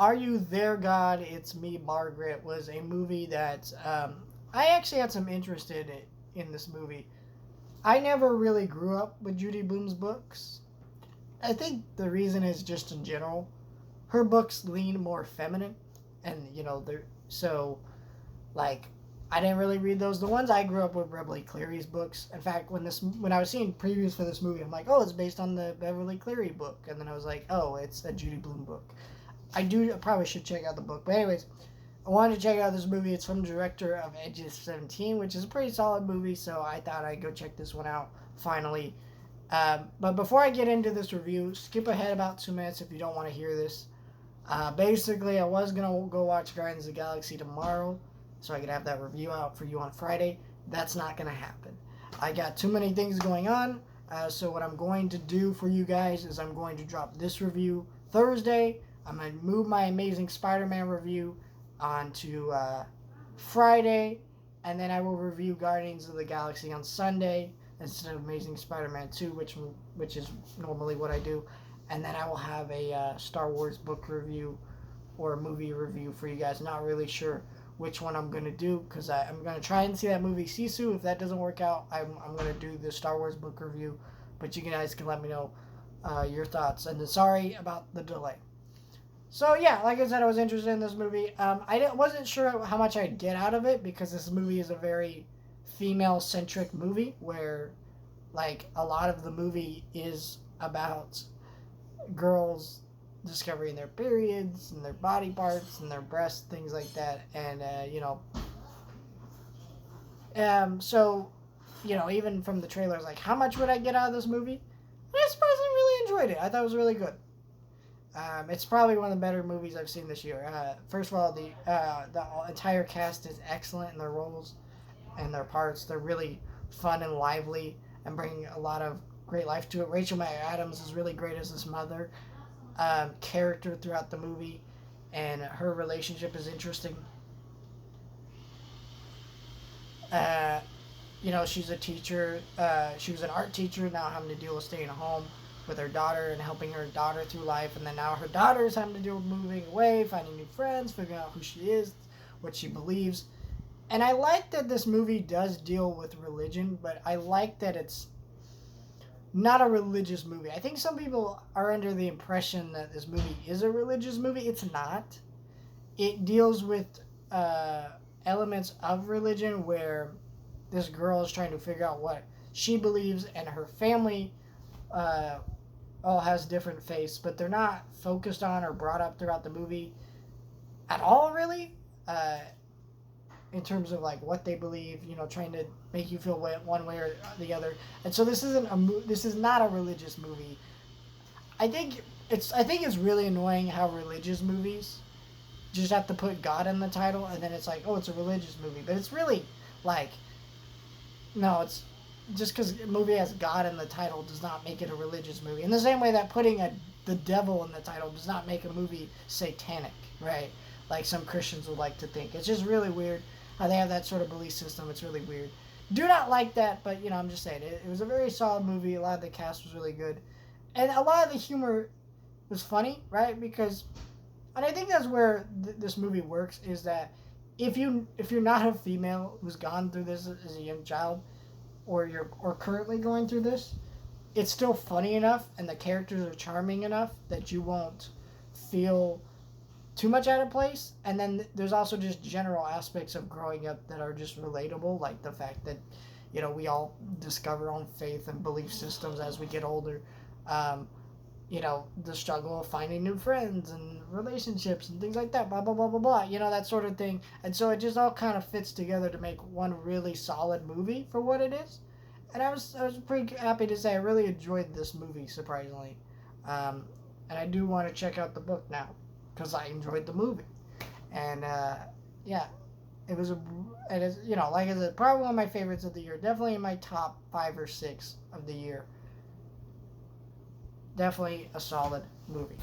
Are You There, God? It's Me, Margaret was a movie that I actually had some interest in this movie. I never really grew up with Judy Blume's books. I think the reason is just in general, her books lean more feminine, and they're so like I didn't really read those. The ones I grew up with, Beverly Cleary's books. In fact, when I was seeing previews for this movie, I'm like, oh, it's based on the Beverly Cleary book, and then I was like, oh, it's a Judy Blume book. I probably should check out the book, but anyways, I wanted to check out this movie. It's from the director of Edge of 17, which is a pretty solid movie, so I thought I'd go check this one out finally. But before I get into this review, skip ahead about 2 minutes if you don't want to hear this. Basically, I was going to go watch Guardians of the Galaxy tomorrow, so I could have that review out for you on Friday. That's not going to happen. I got too many things going on, so what I'm going to do for you guys is I'm going to drop this review Thursday. I'm going to move my Amazing Spider-Man review onto Friday, and then I will review Guardians of the Galaxy on Sunday instead of Amazing Spider-Man 2, which is normally what I do. And then I will have a Star Wars book review or movie review for you guys. Not really sure which one I'm going to do, because I'm going to try and see that movie Sisu. If that doesn't work out, I'm going to do the Star Wars book review. But you guys can let me know your thoughts. And sorry about the delay. So yeah, like I said, I was interested in this movie. I wasn't sure how much I'd get out of it, because this movie is a very female-centric movie where, like, a lot of the movie is about girls discovering their periods and their body parts and their breasts, things like that. And so even from the trailers, like, how much would I get out of this movie? I surprisingly really enjoyed it. I thought it was really good. It's probably one of the better movies I've seen this year. First of all, the entire cast is excellent in their roles and their parts. They're really fun and lively and bring a lot of great life to it. Rachel McAdams is really great as this mother character throughout the movie, and her relationship is interesting. She's a teacher. She was an art teacher, now having to deal with staying at home with her daughter and helping her daughter through life, and then now her daughter is having to deal with moving away, finding new friends, figuring out who she is, what she believes. And I like that this movie does deal with religion, but I like that it's not a religious movie. I think some people are under the impression that this movie is a religious movie. It's not. It deals with elements of religion where this girl is trying to figure out what she believes, and her family all has different faiths, but they're not focused on or brought up throughout the movie at all, really, in terms of like what they believe, trying to make you feel one way or the other. And so this is not a religious movie. I think it's really annoying how religious movies just have to put God in the title, and then it's like, oh, it's a religious movie, but it's really like, no, it's just because a movie has God in the title does not make it a religious movie. In the same way that putting the devil in the title does not make a movie satanic, right? Like some Christians would like to think. It's just really weird how they have that sort of belief system. It's really weird. Do not like that, but I'm just saying it was a very solid movie. A lot of the cast was really good, and a lot of the humor was funny, right? And I think that's where this movie works, is that if you're not a female who's gone through this as a young child, or currently going through this, it's still funny enough and the characters are charming enough that you won't feel too much out of place. And then there's also just general aspects of growing up that are just relatable, like the fact that we all discover our own faith and belief systems as we get older. The struggle of finding new friends and relationships and things like that, blah, blah, blah, blah, blah, that sort of thing. And so it just all kind of fits together to make one really solid movie for what it is. And I was pretty happy to say I really enjoyed this movie, surprisingly. And I do want to check out the book now, because I enjoyed the movie. And, yeah, it is, like I said, probably one of my favorites of the year. Definitely in my top 5 or 6 of the year. Definitely a solid movie.